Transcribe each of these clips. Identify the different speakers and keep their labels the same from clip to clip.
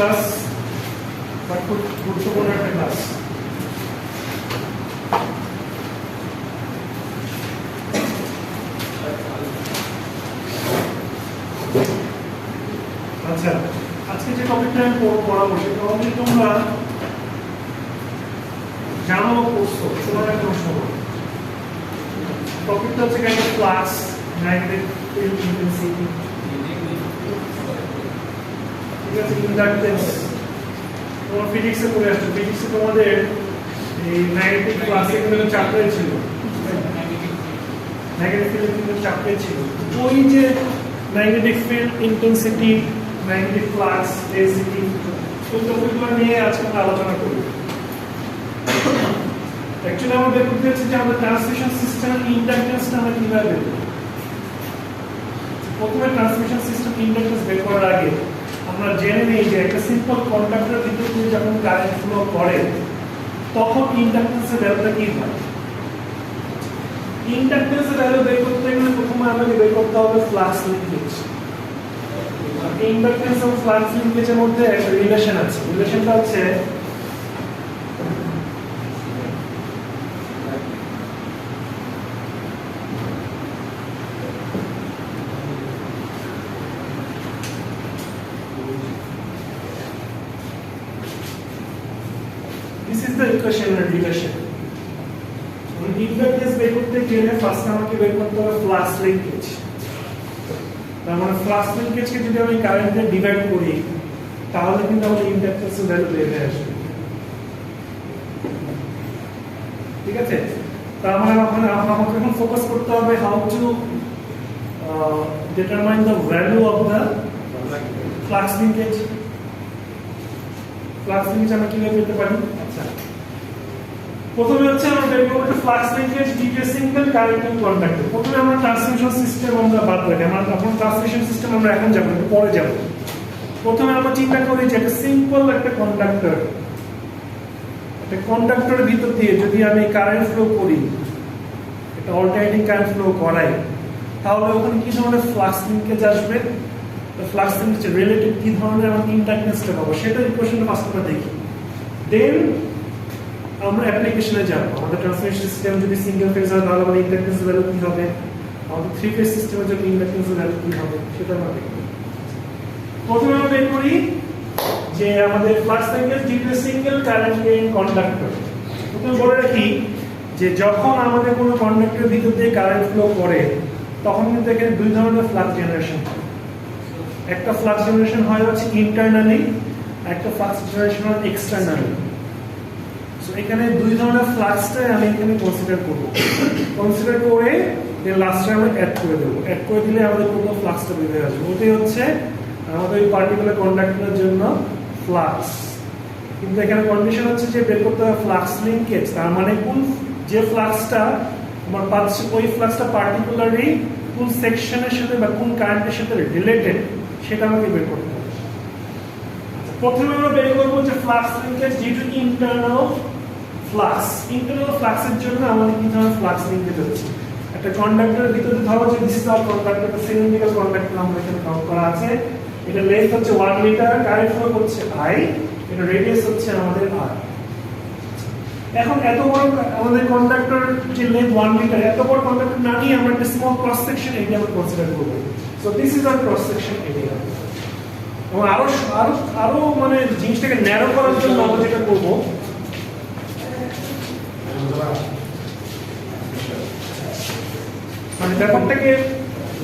Speaker 1: Class but খুব গুরুত্বপূর্ণ একটা ক্লাস। আচ্ছা, আজকে যে টপিকটা আমি পড়াবো সেটা অলরেডি তোমরা জানো পড়ছো, তোমার একটা প্রশ্ন করো। টপিকটা হচ্ছে একটা ফ্লাক্স ম্যাগনেটিক ফিল্ড ইন্টেন্সিটি, ঠিক আছে, ইন্ডাকটেন্স। তোমরা ফিজিক্সে পড়ে আসছো, ফিজিক্সে তোমাদের এই ম্যাগনেটিক ফ্লাক্সের কিন্তু চ্যাপ্টার ছিল, ম্যাগনেটিক ফিল্ড কিন্তু চ্যাপ্টার ছিল। ওই যে magnetic field intensity, magnetic flux, density, এই টপিকগুলো নিয়ে আজকে আমরা আলোচনা করব। অ্যাকচুয়ালি আমরা বের করতে যাচ্ছি যে আমাদের ট্রান্সমিশন সিস্টেম ইন্ডাকটেন্সটা আমরা কিভাবে বের করব। প্রথমে ট্রান্সমিশন সিস্টেম ইন্ডাকটেন্স বের করার আগে আমরা জেনে নিই যে একটা সিম্পল কন্ডাক্টরের ভিতর দিয়ে যখন কারেন্ট ফ্লো করে তখন ইন্ডাকটেন্সের ভ্যালুটা কি হয়। ইন্ডাকটেন্সের ভ্যালু বের করতে গেলে প্রথমে আমাদের বের করতে হবে ফ্লাক্স লিংকেজ। ইন্ডাকটেন্স এবং ফ্লাক্স লিংকেজের মধ্যে একটা রিলেশন আছে। রিলেশনটা হচ্ছে this is the equation and relation. Inductance বের করতে গেলে ফার্স্ট আমাকে বের করতে হবে ফ্লাক্স লিংকেজ। তার মানে ফ্লাক্স লিংকেজকে যদি আমি কারেন্টে ডিভাইড করি তাহলে কিন্তু আমাদের ইন্ডাকটেন্সের ভ্যালু বের হয়ে আসবে, ঠিক আছে। তার মানে আমাকে এখন ফোকাস করতে হবে how to determine the value of the flux linkage. Flux linkage আমরা কিভাবে পেতে পারি? আচ্ছা, প্রথমে হচ্ছে আমরা বের করব flux linkage due to single current in conductor. প্রথমে আমরা ট্রান্সমিশন সিস্টেম আমরা বাদ রাখি, আমরা ট্রান্সমিশন সিস্টেম আমরা এখন যাব না, পরে যাব। প্রথমে আমরা চিন্তা করি যে একটা সিম্পল একটা কন্ডাক্টর, একটা কন্ডাক্টরের ভিতর দিয়ে যদি আমি কারেন্ট ফ্লো করি, একটা অল্টারনেটিং কারেন্ট ফ্লো করাই, তাহলে ওখানে কি ধরনের ফ্লাক্স লিংকেজ আসবে, ফ্লাক্স লিংকেজের রিলেটিভ কি ধরনের আমি ইন্ডাকটেন্সটা পাবো সেটা ইকুয়েশনটা ফার্স্ট আমরা দেখি। দেন আমরা অ্যাপ্লিকেশনে যাব। আমাদের ট্রান্সমিশন সিস্টেম যদি সিঙ্গেল ফেজ হয় তাহলে আমাদের ইন্ডাকটেন্সের ভ্যালু কি হবে, আমাদের থ্রি ফেজ সিস্টেমের জন্য ইন্ডাকটেন্সের ভ্যালু কি হবে সেটা আমরা দেখব। প্রথমে আমরা বের করি যে আমাদের flux linkage due to single current in conductor. প্রথমে বলে রাখি যে যখন আমাদের কোনো কন্ডাক্টরের ভিতর দিয়ে কারেন্ট ফ্লো করে তখন কিন্তু এখানে দুই ধরনের ফ্লাক্স জেনারেশন হয়। একটা ফ্লাক্স জেনারেশন হয় হচ্ছে ইন্টারনালি, একটা ফ্লাক্স জেনারেশন হয় এক্সটারনালি। সো এখানে দুই ধরনের ফ্লাক্সটাই আমি এখানে কনসিডার করব, কনসিডার করে দেন লাস্টে আমরা অ্যাড করে দেব। অ্যাড করে দিলে আমাদের টোটাল ফ্লাক্সটা বের হয়ে আসবে। ওটাই হচ্ছে আমাদের এই পার্টিকুলার কন্ডাক্টরের জন্য ফ্লাক্স। কিন্তু এখানে কন্ডিশন হচ্ছে যে বের করতে হবে ফ্লাক্স লিংকেজ। তার মানে কোন যে ফ্লাক্সটা আমার পাচ্ছি ওই ফ্লাক্সটা পার্টিকুলারলি কোন সেকশনের সাথে বা কোন কারেন্টের সাথে রিলেটেড সেটা আমাকে বের করতে হবে। প্রথমে আমরা বের করব যে flux linkage due to internal flux. Internal ফ্লাক্সের জন্য আমাদের কি ধরনের ফ্লাক্স লিংকেজ হচ্ছে, একটা কন্ডাক্টরের ভিতরে ধরো যে দিস ইজ আওয়ার কন্ডাক্টর, একটা সিলিন্ড্রিক্যাল কন্ডাক্টর আমরা এখানে কাউন্ট করা আছে। এটা লেন্থ হচ্ছে 1 মিটার, কারেন্ট ফ্লো হচ্ছে I, এটা রেডিয়াস হচ্ছে আমাদের R। এখন এত বড় আমাদের কন্ডাক্টর যে লেন্থ 1 মিটার, এত বড় কন্ডাক্টর না নিয়ে আমরা একটা স্মল ক্রস সেকশন এরিয়া আমরা কনসিডার করব। So this is hour cross section area. এবং আরো মানে জিনিসটাকে ন্যারো করার জন্য আমরা যেটা করব, মানে ব্যাপারটাকে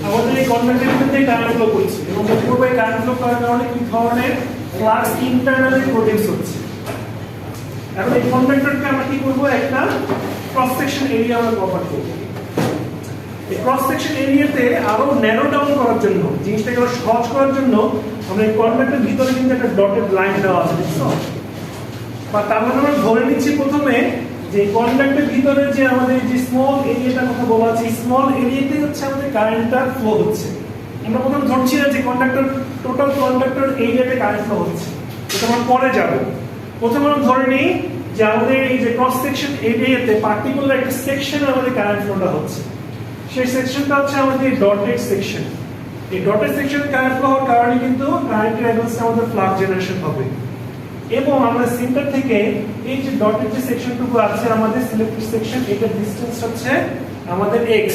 Speaker 1: আমাদের এই কন্ডাক্টরের ভিতরে কারেন্ট ফ্লো করছে এবং যতটুকু এই কারেন্ট ফ্লো করার কারণে কি ধরনের ফ্লাক্স ইন্টারনালি প্রডিউস হচ্ছে। এখন এই কন্ডাক্টরকে আমরা কি করব, একটা ক্রস সেকশন এরিয়া আমরা কভার করব। এই ক্রস সেকশন এরিয়াতে আরো ন্যারো ডাউন করার জন্য, জিনিসটাকে আরো সহজ করার জন্য আমরা এই কন্ডাক্টরের ভিতরে কিন্তু একটা ডটেড লাইন দেওয়া আছে, বুঝছো? বা তার মানে আমরা ধরে নিচ্ছি প্রথমে যে কন্ডাক্টরের ভিতরে যে আমাদের যে স্মল এরিয়াটার কথা বলা আছে, স্মল এরিয়াতে হচ্ছে আমাদের কারেন্টটা ফ্লো হচ্ছে। আমরা প্রথমে ধরছি না যে কন্ডাক্টর টোটাল কন্ডাক্টর এরিয়াতে কারেন্ট ফ্লো হচ্ছে, এটা আমরা পরে যাব। প্রথমে আমরা ধরে নিই যে আমাদের এই যে ক্রস সেকশন এরিয়াতে পার্টিকুলার একটা সেকশনে আমাদের কারেন্ট ফ্লোটা হচ্ছে, সেই সেকশনটা হচ্ছে আমাদের ডটেড সেকশন। এই ডটেড সেকশন কারেন্ট ফ্লো হওয়ার কারণে কিন্তু কারেন্টের এগেইনস্টে আমাদের ফ্লাক্স জেনারেশন হবে। এবং আমরা সেন্টার থেকে এই যে ডটেড যে সেকশনটুকু আছে আমাদের সিলেক্টেড সেকশন, এটার ডিসটেন্স হচ্ছে আমাদের x,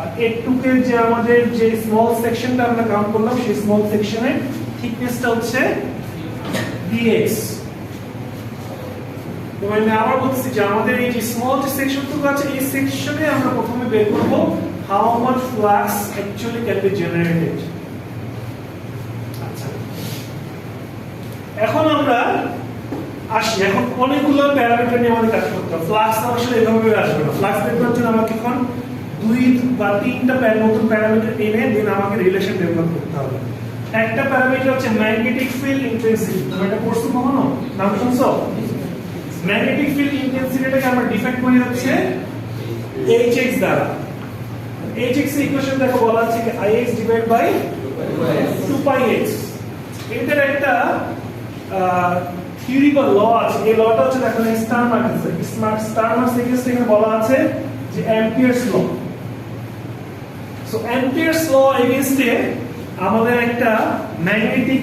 Speaker 1: আর এটুকের যে আমাদের যে স্মল সেকশনটা আমরা কাউন্ট করলাম সেই স্মল সেকশনের থিকনেসটা হচ্ছে dx। এবার আমি আবার বলছি যে আমাদের এই যে স্মল যে সেকশনটুকু আছে এই সেকশনে আমরা প্রথমে বের করব how much flux actually can be generated। আচ্ছা, এখন আমরা আসি, এখন অনেকগুলো প্যারামিটার নিয়ে আমাদের কাজ করতে হবে। ফ্লাক্স আসলে এভাবে আসবে না। ফ্লাক্স বের করার জন্য আমাকে এখন 2 বা 3টা নতুন প্যারামিটার এনে দেন আমাকে রিলেশন ডেভেলপ করতে হবে। একটা প্যারামিটার হচ্ছে ম্যাগনেটিক ফিল্ড ইন্টেন্সিটি। তোমরা এটা পড়ছো কখনো? নাম শুনছো? ম্যাগনেটিক ফিল্ড ইন্টেন্সিটিটাকে আমরা ডিফাইন করি হচ্ছে Hx দ্বারা। Hx এর ইকুয়েশন দেখো বলা আছে কি Ix ডিভাইড বাই 2πx। এটার একটা থিওরি বা ল আছে। এই লটা হচ্ছে দেখো স্টারমার্স এখানে বলা আছে যে অ্যাম্পিয়ারস ল। সো অ্যাম্পিয়ারস ল এগেইনস্টে আমাদের একটা ম্যাগনেটিক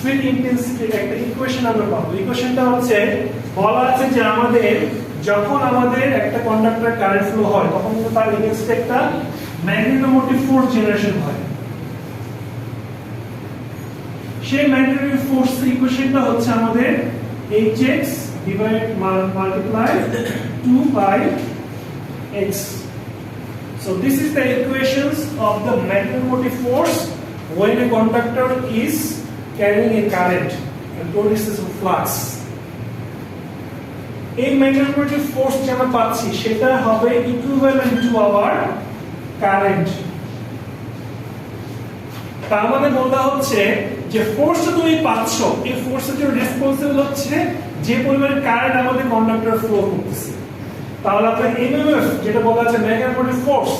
Speaker 1: ফিল্ড ইন্টেন্সিটির একটা ইকুয়েশন আমরা পাবো। ইকুয়েশনটা হচ্ছে বলা আছে যে আমাদের যখন আমাদের একটা কন্ডাক্টর কারেন্ট ফ্লো হয় তখন কিন্তু তার এগেইনস্টে একটা ম্যাগনেটোমোটিভ ফোর্স জেনারেশন হয়। সেই ম্যাগনেটিক ফোর্স ইকুয়েশনটা হচ্ছে আমাদের Hx divide multiply 2πx। So this is the equations of the magnetic force when a conductor is carrying a current and produces a flux. এই ম্যাগনেটিক ফোর্স যে আমরা পাচ্ছি সেটা হবে ইকুইভ্যালেন্ট টু আওয়ার কারেন্ট। তার মানে বলা হচ্ছে যে ফোর্সটা তুমি পাচ্ছ এই ফোর্সের জন্য রেসপন্সিবল হচ্ছে যে পরিমাণ কারেন্ট আমাদের কন্ডাক্টর ফ্লো করতেছে। তাহলে আপনার এমএমএফ যেটা বলা আছে ম্যাগনেটিক ফোর্স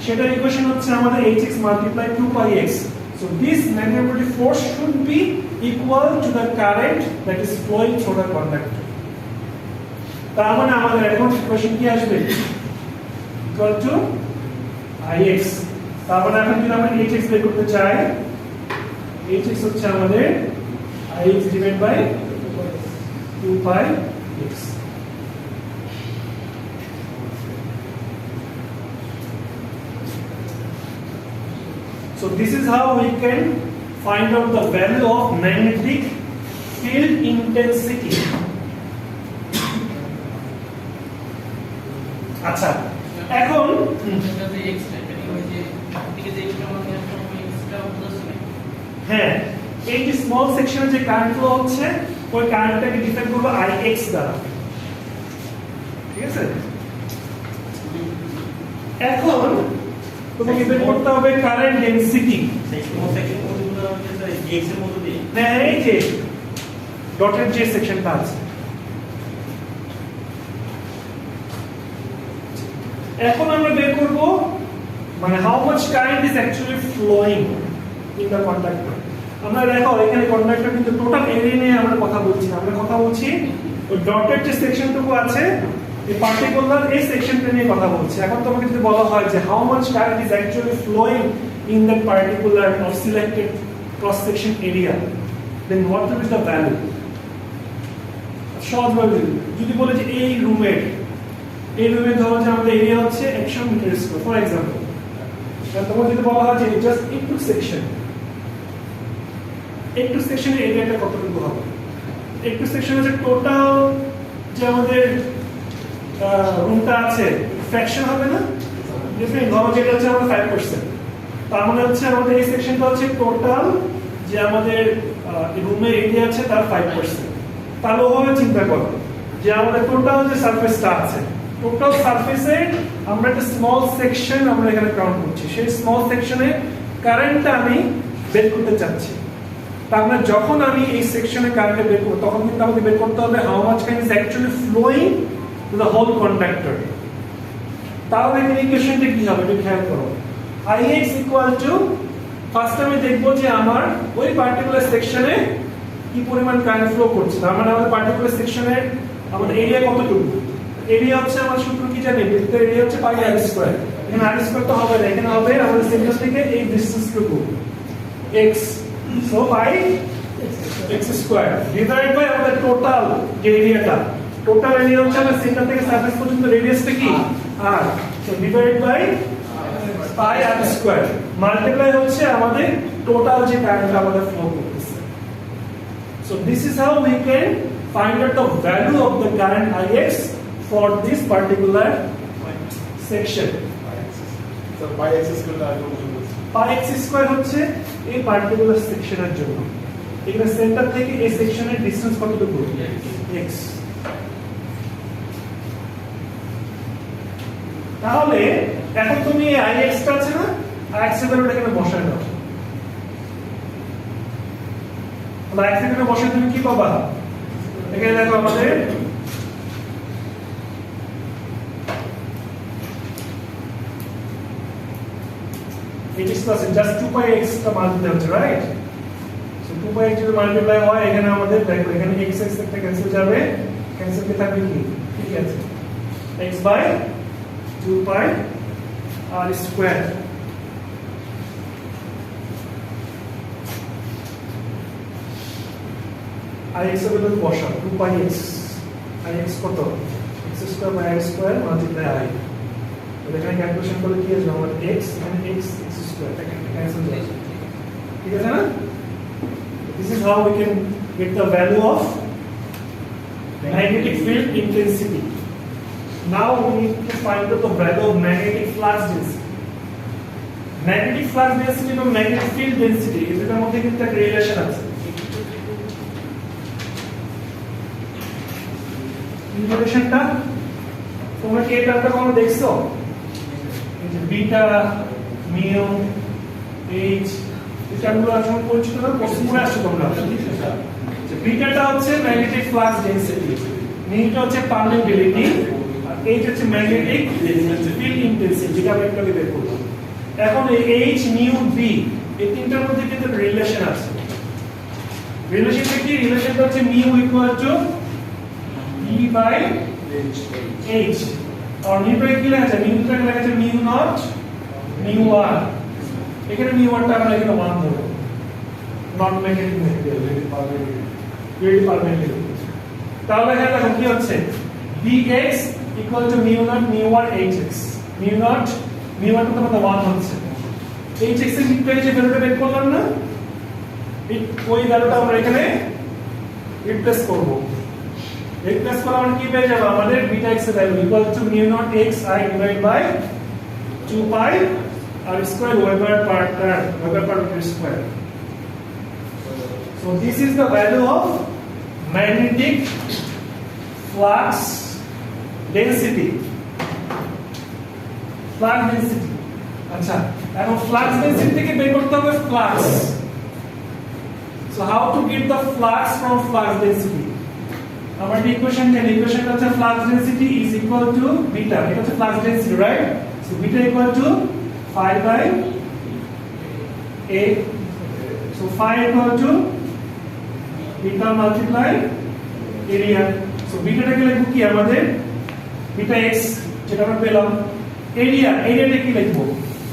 Speaker 1: সেটার ইকুয়েশন হচ্ছে আমাদের Hx multiply 2πx। So this magnetic force should be equal to the current that is flowing through the conductor. তার মানে আমাদের এখন ইকুয়েশন কি আসবে? Equal to Ix। তার মানে এখন যদি আমরা Hx বের করতে চাই, Hx হচ্ছে আমাদের Ix divide by 2πx। So this is how we can find out the value of magnetic field intensity. আচ্ছা, এখন হ্যাঁ এই যে স্মল সেকশনে যে কারেন্ট ফ্লো হচ্ছে ওই কারেন্টটাকে ডিফাইন করব Ix দ্বারা। ঠিক আছে, এখন তোমাকে বের করতে হবে কারেন্ট ডেনসিটি। না এই যে ডটেড যে সেকশনটা আছে, এখন আমরা বের করব মানে how much current is actually flowing in the conductor. আমরা দেখো এখানে কন্ডাক্টর কিন্তু টোটাল এরিয়া নিয়ে আমরা কথা বলছি না, আমরা কথা বলছি ওই ডটেড যে সেকশনটুকু আছে এই পার্টিকুলার এই সেকশনটা নিয়ে কথা বলছি। এখন তোমাকে যদি বলা হয় যে how much current is actually flowing in that particular or selected cross section area, then what will be the value? সহজভাবে যদি বলে যে এই রুমে ধরো যে আমাদের এরিয়া হচ্ছে 100 মিটার স্কয়ার ফর এক্সাম্পল, তাহলে তোমাকে যদি বলা হয় যে জাস্ট একটু সেকশনের এরিয়াটা কতটুকু হবে? একটু সেকশন হচ্ছে টোটাল যে আমাদের রুমটা আছে ফ্র্যাকশন হবে না, ডিফারেন্ট ধরো যেটা হচ্ছে আমাদের 5%, তার মানে হচ্ছে আমাদের এই সেকশনটা হচ্ছে টোটাল যে আমাদের রুমের এরিয়া আছে তার 5%। তাহলে ওভাবে চিন্তা করো যে আমাদের টোটাল যে সারফেসটা আছে টোটাল সারফেসে আমরা একটা স্মল সেকশন আমরা এখানে কাউন্ট করছি, সেই স্মল সেকশনে কারেন্টটা আমি বের করতে চাচ্ছি। তার মানে যখন আমি এই সেকশনে কারেন্ট বের করব তখন কিন্তু আমাকে বের করতে হবে how much current is actually flowing to the whole conductor. তাহলে এই ইকুয়েশনটা কি হবে একটু খেয়াল করো। Ix ইকুয়াল টু ফার্স্ট আমি দেখব যে আমার ওই পার্টিকুলার সেকশনে কি পরিমাণ কারেন্ট ফ্লো করছে। তার মানে আমাদের পার্টিকুলার সেকশনে আমাদের এরিয়া কতটুকু? এরিয়া হচ্ছে আমার সূত্র কি জানি, বৃত্তের এরিয়া হচ্ছে পাই r স্কয়ার। এখানে r স্কয়ার তো হবে না, এখানে হবে আমাদের সেন্টার থেকে এই ডিসটেন্সটুকু x, so by x square divided by আমাদের টোটাল যে এরিয়াটা, টোটাল এরিয়া হচ্ছে আমরা সেন্টার থেকে সারফেস পর্যন্ত রেডিয়াসটা কি r, so divided by pi r square multiply হচ্ছে আমাদের টোটাল যে কারেন্ট আমাদের ফ্লো করতেছে। So this is how we can find out the value of the current Ix for this particular section.
Speaker 2: So pi x square
Speaker 1: pi x square হচ্ছে এই particular সেকশনের জন্য। এখানে সেন্টার থেকে এই সেকশনের ডিসটেন্স কতটুকু? x। তাহলে এখন তুমি এই Ix টা আছে না, Ix এর ভ্যালুটা এখানে বসায় দাও। তাহলে Ix এখানে বসায় তুমি কি পাবা? এখানে দেখো আমাদের it is plus just 2 pi x টা মাল্টিপ্লাই হচ্ছে, রাইট? সো 2 pi x যদি মাল্টিপ্লাই হয় এখানে আমাদের দেখো এখানে x x একটা ক্যান্সেল যাবে, ক্যান্সেল কে থাকবে কি? ঠিক আছে, x by 2 pi r square। Ix এর ভ্যালু বসাও 2 pi x, Ix কত? x square by r square multiply I। এখানে ক্যালকুলেশন করলে কি আসবে আমাদের x, এখানে x square ক্যান্সেল যাবে, ঠিক আছে না? This is how we can get the value of magnetic field intensity. Now we need to find out the value of magnetic flux density. Magnetic flux density এবং magnetic field density এদের মধ্যে কিন্তু একটা relation আছে। রিলেশনটা তোমরা কি এটা কখনো দেখছো? এই যে বিটা মিউ এইচ এটাগুলো এখন পরিচিত না, পড়ে আসছো তোমরা। বিটাটা হচ্ছে ম্যাগনেটিক ফ্লাক্স ডেনসিটি, মিউটা হচ্ছে পারমিয়াবিলিটি, আর এইচ হচ্ছে ম্যাগনেটিক ফিল্ড ইন্টেন্সিটি, যেটা আমরা একটু আগে বের করলাম। এখন এই এইচ মিউ বি এই তিনটার মধ্যে কিন্তু রিলেশন আছে। রিলেশনটা কি? রিলেশনটা হচ্ছে mu equal to E by H, আর মিউটা কি লেখা আছে? মিউটা লেখা আছে মিউ নট মিউ আর। এখানে মিউ আরটা আমরা এখানে 1 ধরব, not magnetic material, very permanent. তাহলে এখানে দেখো কি হচ্ছে? Bx equal to mu naught mu 1 hx, mu naught mu 1 তো আমাদের 1 হচ্ছে, hx এর ভিতরে যে ভ্যালুটা বের করলাম না, ওই ভ্যালুটা আমরা এখানে রিপ্লেস করব। রিপ্লেস করলে আমরা কি পেয়ে যাব? আমাদের বিটা x এর value equal to mu naught x I divided by 2 pi r square Weber per turn, Weber per meter square. So this is the value of magnetic flux density. Flux density. আচ্ছা, এখন flux density থেকে বের করতে হবে flux. So how to get the flux from flux density? Our equation হচ্ছে flux density is equal to beta. এটা হচ্ছে flux density, right? So beta equal to phi by a. So phi equal to beta multiply area. So beta টাকে লিখব কি আমাদের? beta x যেটা আমরা পেলাম। এরিয়াটা কি লিখব?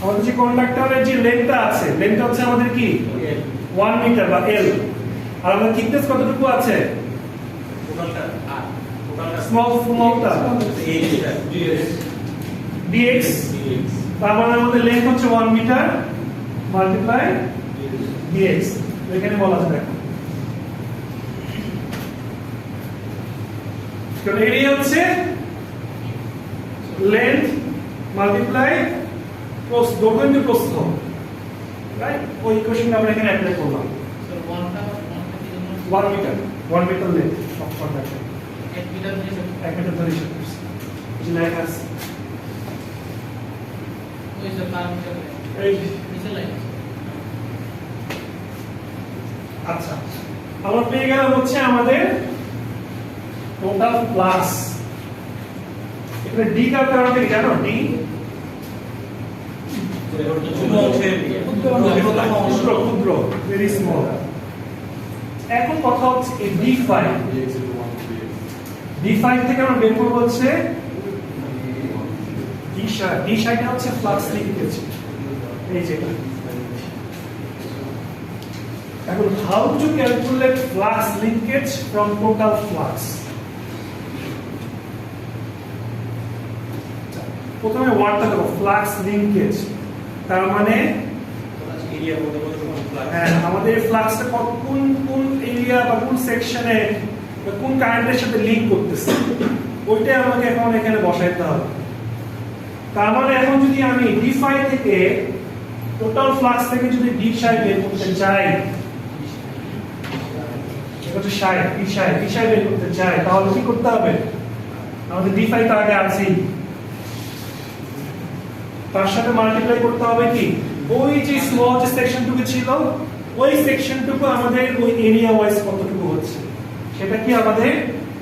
Speaker 1: আমাদের যে কন্ডাক্টরের যে লেন্থটা আছে, লেন্থটা হচ্ছে আমাদের কি? 1 মিটার বা l। আর আমাদের থিকনেস কতটুকু আছে? টোটালটা r, টোটালটা স্মলটা dx। তার মানে আমাদের লেন্থ হচ্ছে 1 মিটার মাল্টিপ্লাই dx। এখানে বলা আছে দেখো, কারণ এরিয়া হচ্ছে লেন্থ মাল্টিপ্লাই দৈর্ঘ্য ইনটু প্রস্থ, রাইট? ওই ইকুয়েশনটা আমরা এখানে অ্যাপ্লাই করলাম। Sir 1 metre length of conductor, 1 metre ধরে যে লাইন আছে ওই স্যার পার মিটার এই নিচে লাইন। আচ্ছা, আমরা পেয়ে গেলাম হচ্ছে আমাদের টোটাল প্লাস। এখানে ডি কার কারণে কি জানো? ডি ক্ষুদ্র, ভেরি স্মল। এখন কথা হচ্ছে এই d5 থেকে আমরা বের করব হচ্ছে d5 হচ্ছে ফ্লাক্স লিঙ্কেজ, এই যেটা এখন how to calculate flux linkage from total flux. প্রথমে ওয়ার্ডটা দেখো, ফ্লাক্স লিঙ্কেজ, তার মানে আমাদের ফ্লাক্সটা কোন কোন এরিয়া বা কোন সেকশনে বা কোন কারেন্টের সাথে লিংক করতেছে ওইটা আমাকে এখন এখানে বসাইতে হবে। তার মানে এখন যদি আমি d5 থেকে টোটাল ফ্লাক্স থেকে যদি d5 বের করতে চাই, এটা হচ্ছে d5 বের করতে চাই, তাহলে কি করতে হবে? আমাদের d5 তো আগে আছে, তার সাথে মাল্টিপ্লাই করতে হবে কি ওই যে স্মল যে সেকশনটুকু ছিল ওই সেকশনটুকু আমাদের ওই এরিয়া ওয়াইজ কতটুকু হচ্ছে সেটা কি আমাদের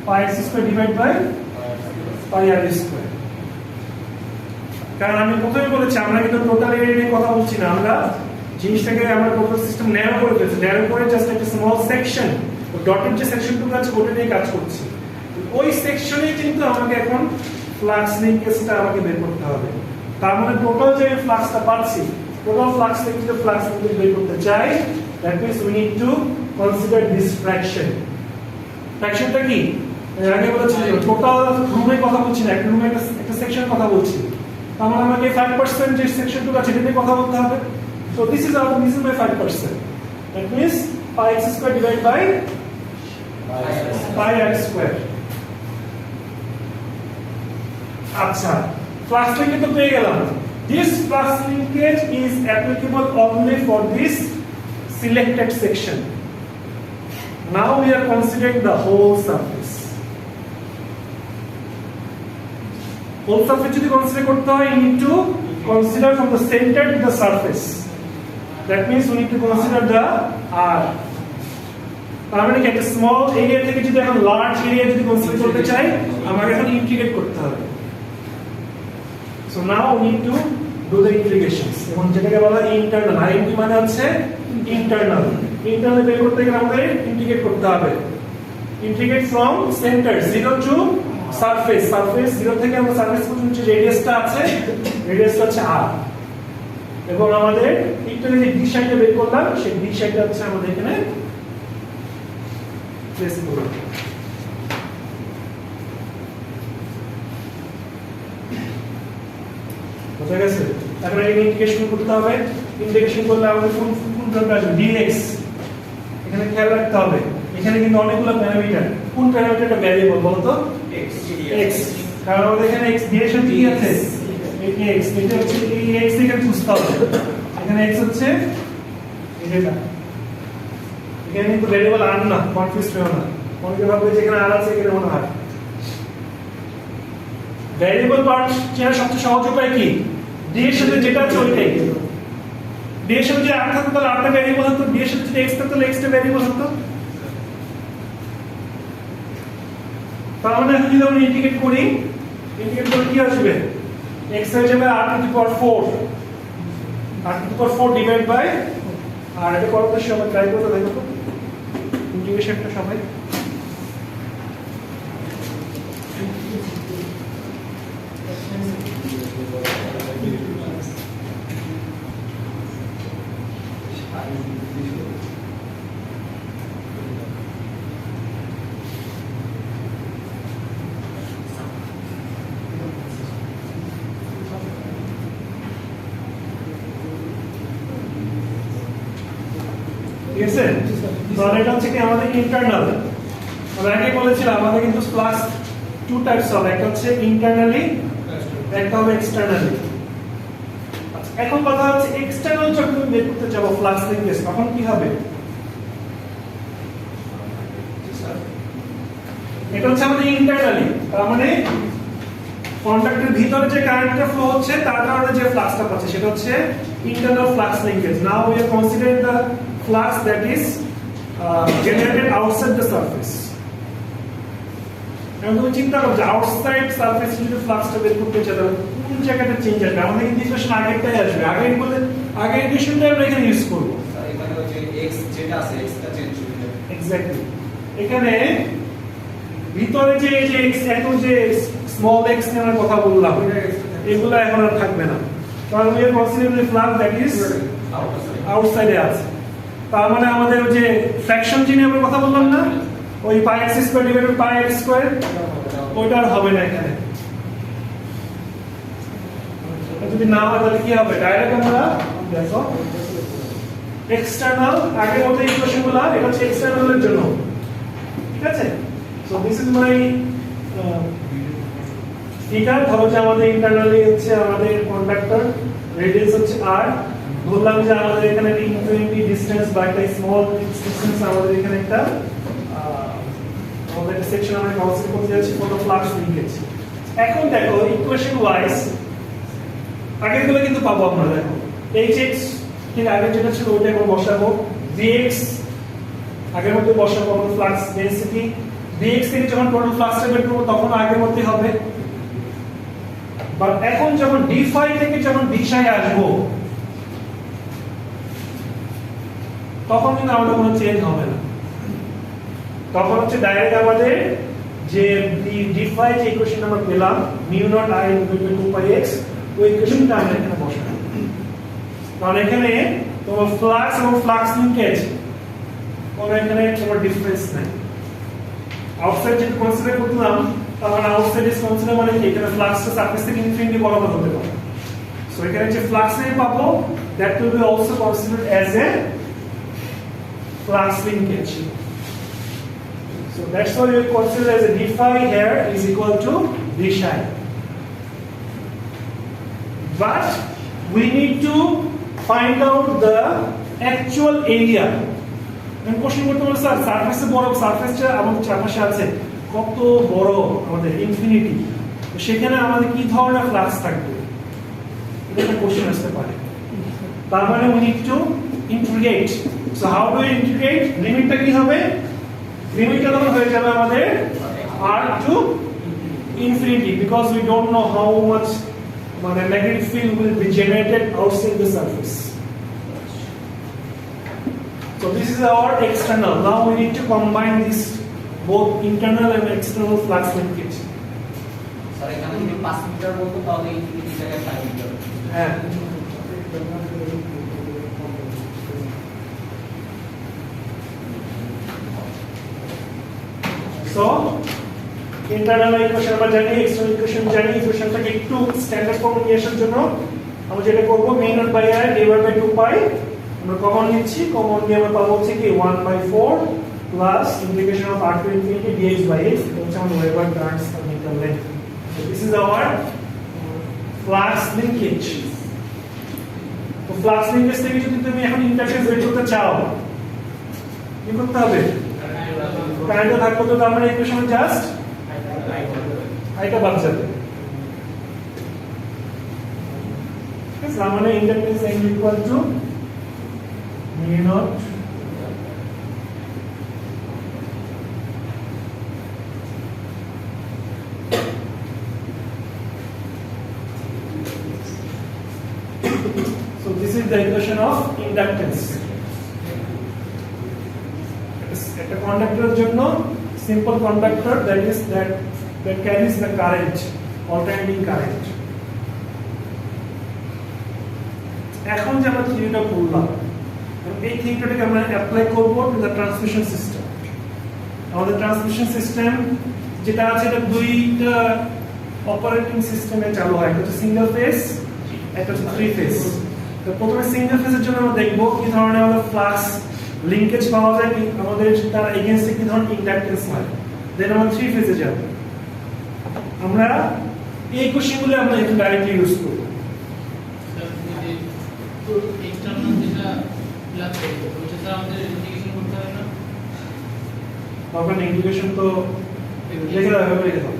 Speaker 1: pi x square divide by pi r square. কারণ আমি প্রথমে বলেছি আমরা কিন্তু টোটাল এরিয়া নিয়ে কথা বলছি না, আমরা জিনিসটাকে আমরা টোটাল সিস্টেম ন্যারো করে ফেলছি, ন্যারো করে জাস্ট একটা স্মল সেকশন ডটেড যে সেকশনটুকু আছে ওটা নিয়ে কাজ করছি। ওই সেকশনে কিন্তু আমাকে এখন ফ্লাক্স লিংকেজটা আমাকে বের করতে হবে। তার মানে টোটাল যে ফ্লাক্সটা পাচ্ছি, টোটাল ফ্লাক্স থেকে যদি ফ্লাক্স লিংকেজ বের করতে চাই, that means we need to consider this fraction. ফ্র্যাকশনটা কি? আগে বলেছি টোটাল রুমের কথা বলছি না, একটা রুমে একটা সেকশন কথা বলছি। তার মানে আমাকে 5% যে সেকশনটুকু আছে এটা নিয়ে কথা বলতে হবে। So this is my 5%, that means pi x square divide by pi r square. আচ্ছা, flux linkage তো পেয়ে গেলাম। This flux linkage is applicable only for this selected section. Now we are considering the whole surface. Whole surface যদি consider করতে হয়, you need to consider from the center to the surface. That means we need to consider the R. তার মানে কি একটা small area থেকে যদি এখন লার্জ এরিয়া যদি কনসিডার করতে চাই, আমাকে এখন ইন্টিগ্রেট করতে হবে। So now we need to do the integrations. এবং যেটাকে বলা হয় ইন্টারনাল, আইএনটি মানে হচ্ছে ইন্টারনাল। ইন্টারনাল বের করতে গেলে আমাদের ইন্টিগ্রেট করতে হবে। Integrate from centre 0 to surface, surface 0 থেকে আমরা সারফেস পর্যন্ত যে রেডিয়াসটা আছে, রেডিয়াসটা হচ্ছে r। এবং আমাদের ইন্টারনাল যে d সাইডটা বের করলাম, সেই d সাইডটা হচ্ছে আমাদের এখানে প্লেস করব। বুঝা গেছে? তারপরে ইন্টিগ্রেশন করতে হবে। ইন্টিগ্রেশন করলে আমাদের কোন টার্মটা আসবে? dx। এখানে খেয়াল রাখতে হবে এখানে কিন্তু অনেকগুলো প্যারামিটার। কোন প্যারামিটারটা ভ্যারিয়েবল বলো তো? x। কারণ আমাদের এখানে x ডিরেকশন কি আছে? x। এটা হচ্ছে এই x থেকে বুঝতে হবে। এখানে x হচ্ছে এটা। এখানে কিন্তু ভ্যারিয়েবল r না, কনফিউজ হও না। অনেকে ভাববে যে এখানে r আছে, এখানে মনে হয় ভ্যারিয়েবল পার্ট চেনার সবচেয়ে সহজ উপায় কি? d এর সাথে যেটা আছে ওইটাই। d এর সাথে যদি r থাকতো তাহলে r টা ভ্যারিয়েবল হতো, d এর সাথে যদি x থাকতো তাহলে x টা ভ্যারিয়েবল হতো। তার মানে এখন যদি আমরা ইন্টিগ্রেট করি, ইন্টিগ্রেট করলে কি আসবে? x হয়ে যাবে r to the power 4, r to the power 4 divide by আর এটা করতে সবাই ট্রাই করতে দেখো তো ইন্টিগ্রেশনটা সবাই। ঠিক আছে? তাহলে এটা হচ্ছে কি আমাদের ইন্টারনাল। আমরা আগে বলেছিলাম আমাদের কিন্তু ফ্লাক্স টু টাইপস হবে, একটা হচ্ছে ইন্টারনালি, একটা হবে এক্সটারনালি। আচ্ছা, এখন কথা হচ্ছে এক্সটারনাল যখন তুমি বের করতে যাবো ফ্লাক্স লিংকেজ, তখন কি হবে? এটা হচ্ছে আমাদের ইন্টারনালি, তার মানে কন্ডাক্টরের ভিতরে যে কারেন্টটা ফ্লো হচ্ছে তার কারণে যে ফ্লাক্সটা পাচ্ছে সেটা হচ্ছে internal flux linkage. Now we are considering the flux that is generated outside the surface. এখন তুমি চিন্তা করো যে আউটসাইড সারফেস যদি ফ্লাক্সটা বের করতে চাই তাহলে কোন জায়গাটা চেঞ্জ আসবে? আমাদের কিন্তু ইকুয়েশন আগেরটাই আসবে, আগের বলে আগের ইকুয়েশনটা আমরা এখানে ইউজ করব।
Speaker 3: স্যার এখানে হচ্ছে x যেটা আছে x টা চেঞ্জ হয়ে যাবে।
Speaker 1: এক্স্যাক্টলি। এখানে ভিতরে যে x এখন যে স্মল x নেওয়ার কথা বললাম এগুলো এখন আর থাকবে না, কারণ we are considering the flux that is outside আছে। তার মানে আমাদের ওই যে ফ্র্যাকশন চিহ্নে আমরা কথা বললাম না, ওই পাই এক্স স্কয়ার ডিভাইডেড পাই এক্স স্কয়ার, ওইটা আর হবে না এখানে। যদি না হয় তাহলে কি হবে, ডাইরেক্ট আমরা দেখো এক্সটার্নাল আগের মতো ইকুয়েশনগুলো, এটা হচ্ছে এক্সটার্নালের জন্য, ঠিক আছে। So this is my figure. ধরো যে আমাদের ইন্টারনালি হচ্ছে আমাদের কন্ডাক্টর, রেডিয়াস হচ্ছে r, বললাম যে আমাদের এখানে ইনফিনিটি ডিসটেন্স বা একটা স্মল ডিসটেন্স আমাদের এখানে একটা আমাদের সেকশন আমরা কনসিডার করতে যাচ্ছি ফর দ্য ফ্লাক্স লিংকেজ। এখন দেখো ইকুয়েশন ওয়াইজ আগেরগুলো কিন্তু পাবো আমরা, দেখো hx ঠিক আগে যেটা ছিল ওইটা এখন বসাবো, vx আগের মধ্যে বসাবো আমরা ফ্লাক্স ডেনসিটি, vx থেকে যখন টোটাল ফ্লাক্সটা বের করব তখন আগের মধ্যে হবে। বাট এখন যখন d ফাই থেকে যখন d সাই আসবো তখন কিন্তু আমাদের কোনো চেঞ্জ হবে না, তখন হচ্ছে ডাইরেক্ট আমাদের যে d ফাই যে ইকুয়েশন আমরা পেলাম mu not i equal to 2 pi x, ওই ইকুয়েশনটা আমরা এখানে বসাবো। কারণ এখানে তোমার ফ্লাক্স এবং ফ্লাক্স লিংকেজ কোনো এখানে কোনো ডিফারেন্স নাই। আউটসাইড যেটা কনসিডার করলাম, তাহলে আউটসাইড ইজ কনসিডার মানে কি, এখানে ফ্লাক্সটা সারফেস থেকে ইনফিনিটি বরাবর হতে পারে। সো এখানে যে ফ্লাক্স লাইন পাবো that will be also considered as a flux linkage. So that's why we consider as a d phi here is equal to d psi. But we need to find out the actual area. And question করতে বলে sir সারফেসে বড়, সারফেসটা আমাদের চারপাশে আছে কত বড় আমাদের ইনফিনিটি, তো সেখানে আমাদের কি ধরনের ফ্লাক্স থাকবে, এটা একটা কোশ্চেন আসতে পারে। তার মানে we need to integrate. So how do we integrate? লিমিটটা কি হবে, লিমিটটা তখন হয়ে যাবে আমাদের r to infinity, because we don't know how much magnetic field will be generated outside the surface. So this is our external. Now we need to combine this both internal and external flux linkage.
Speaker 3: Sir এখানে যদি 5 metre বলতো তাহলে infinity জায়গায় 5 metre.
Speaker 1: হ্যাঁ, so internal equation আমরা জানি, external equation জানি, ইকুয়েশনটাকে একটু স্ট্যান্ডার্ড ফর্মে নিয়ে আসার জন্য আমরা যেটা করব mu nought by r divide by 2 pi, আমরা কমন নিচ্ছি, কমন নিয়ে আমরা পাবো হচ্ছে কি 1/4 plus integration of r to infinity dx by x, এটা হচ্ছে আমাদের weber turns per metre length. So this is our flux linkage. তো flux linkage থেকে যদি তুমি এখন ইন্টারফেস বের করতে চাও কি করতে হবে, কারেন্ট থাকবে, তো তার মানে ইকুয়েশন জাস্ট আইটা বাদ যাবে। তার মানে inductance n equal to mu not so this is the equation of inductance. একটা কন্ডাক্টরের জন্য simple conductor that is that carries the current, alternating current. এখন যে আমরা থিওরিটা পড়লাম, এই থিওরিটাকে আমরা অ্যাপ্লাই করব টু দ্য ট্রান্সমিশন সিস্টেম। আমাদের ট্রান্সমিশন সিস্টেম যেটা আছে এটা দুইটা অপারেটিং সিস্টেমে চালু হয়, একটা হচ্ছে সিঙ্গেল ফেজ, একটা হচ্ছে থ্রি ফেজ। তো প্রথমে সিঙ্গেল ফেজের জন্য আমরা দেখব কি ধরনের আমাদের ফ্লাক্স লিংকেজ পাওয়া যায়, কি আমাদের তার এগেইনস্টে কি ধরনের ইন্ডাকটেন্স হয়। দেন আমরা থ্রি ফেজে যাব, আমরা এই কোশ্চেনগুলো আমরা একটু ডাইরেক্টলি ইউজ করব।
Speaker 4: তো এক্সটার্নাল যেটা প্লাস ওটা আমাদের ইন্টিগ্রেশন করতে হবে না,
Speaker 1: তখন ইন্টিগ্রেশন তো লিখে দেওয়া হবে, লিখে দাও,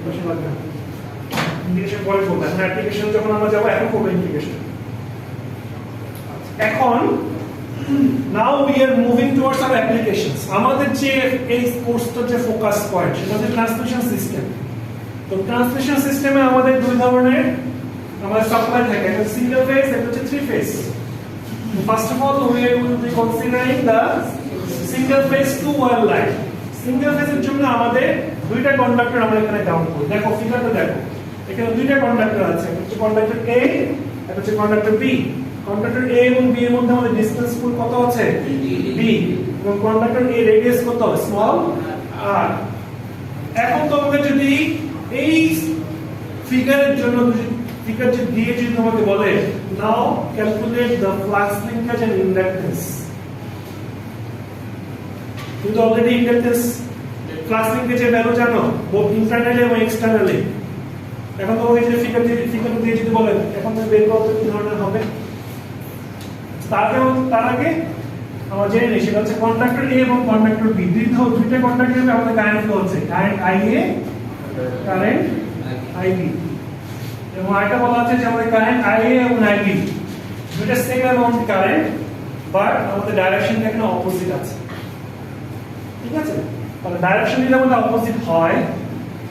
Speaker 1: কোশ্চেন লাগবে না, ইন্টিগ্রেশন পরে করব। এখন অ্যাপ্লিকেশন যখন আমরা যাব এখন করব ইন্টিগ্রেশন। এখন now we are moving towards our applications. আমাদের যে এই কোর্সটার যে ফোকাস পয়েন্ট সেটা হচ্ছে ট্রান্সমিশন সিস্টেম। তো ট্রান্সমিশন সিস্টেমে আমাদের দুই ধরনের আমাদের সাপ্লাই থাকে, একটা সিঙ্গেল ফেজ, একটা হচ্ছে three phase. First of all we will be considering the single phase two wire line. Single ফেজের জন্য আমাদের দুইটা কন্ডাক্টর আমরা এখানে কাউন্ট করি। দেখো ফিগারটা দেখো, এখানে দুইটা কন্ডাক্টর আছে, একটা হচ্ছে কন্ডাক্টর A, একটা হচ্ছে কন্ডাক্টর B। কন্ডাক্টর A এবং B এর মধ্যে আমাদের ডিসটেন্স পুল কত আছে D এবং কন্ডাক্টর A রেডিয়াস কত স্মল r। এখন তোমাকে যদি এই ফিগারের জন্য ফিগার যে দিয়ে যদি তোমাকে বলে now calculate the flux linkage and inductance, তুমি তো অলরেডি ইন্ডাকটেন্স ফ্লাক্স লিঙ্কেজের ভ্যালু জানো বোথ ইন্টারনালি এবং এক্সটারনালি। এখন তোমাকে যে ফিগার দিয়ে যদি বলেন এখন তুমি বের করতে কি ধরনের হবে, তার আগে আমরা জেনে নিই সেটা হচ্ছে কন্ডাক্টর A এবং কন্ডাক্টর B দুইটা কন্ডাক্টরে আমাদের কারেন্ট ফ্লো হচ্ছে, কারেন্ট IA কারেন্ট IB এবং আরেকটা বলা আছে যে আমাদের কারেন্ট IA এবং IB দুইটা সেম অ্যামাউন্ট কারেন্ট বাট আমাদের ডাইরেকশনটা এখানে অপোজিট আছে। ঠিক আছে, তাহলে ডাইরেকশন যদি আমাদের অপোজিট হয়